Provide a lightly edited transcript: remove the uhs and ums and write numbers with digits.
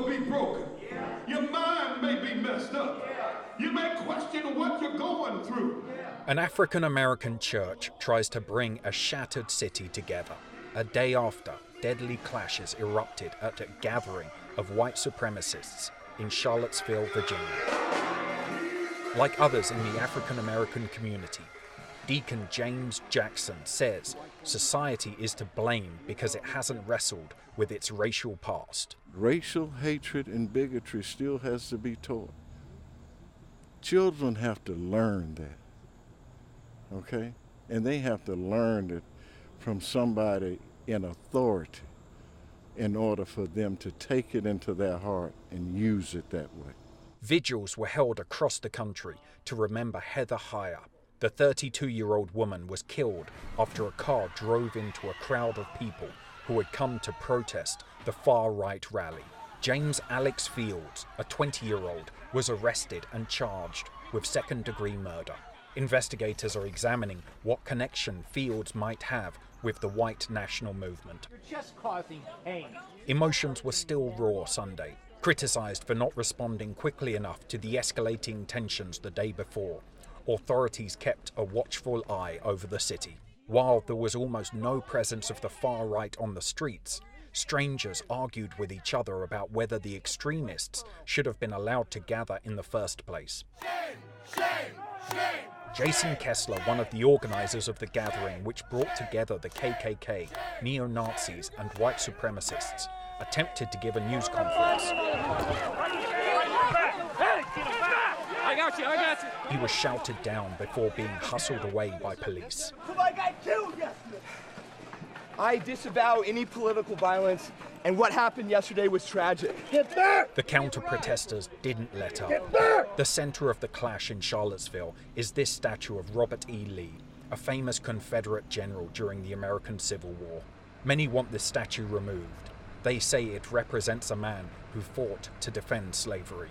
be broken. Your mind may be messed up. You may question what you're going through. An African-American church tries to bring a shattered city together. A day after, deadly clashes erupted at a gathering of white supremacists in Charlottesville, Virginia. Like others in the African-American community, Deacon James Jackson says society is to blame because it hasn't wrestled with its racial past. Racial hatred and bigotry still has to be taught. Children have to learn that, okay? And they have to learn it from somebody in authority in order for them to take it into their heart and use it that way. Vigils were held across the country to remember Heather Heyer. The 32-year-old woman was killed after a car drove into a crowd of people who had come to protest the far-right rally. James Alex Fields, a 20-year-old, was arrested and charged with second-degree murder. Investigators are examining what connection Fields might have with the white national movement. You're just causing pain. Emotions were still raw Sunday, criticised for not responding quickly enough to the escalating tensions the day before. Authorities kept a watchful eye over the city. While there was almost no presence of the far right on the streets, strangers argued with each other about whether the extremists should have been allowed to gather in the first place. Shame, shame, shame. Jason Kessler, one of the organizers of the gathering which brought together the KKK, neo-Nazis and white supremacists, attempted to give a news conference. I got you. He was shouted down before being hustled away by police. Somebody got killed yesterday. I disavow any political violence, and what happened yesterday was tragic. Get back! The counter-protesters didn't let up. Get back! The center of the clash in Charlottesville is this statue of Robert E. Lee, a famous Confederate general during the American Civil War. Many want this statue removed. They say it represents a man who fought to defend slavery.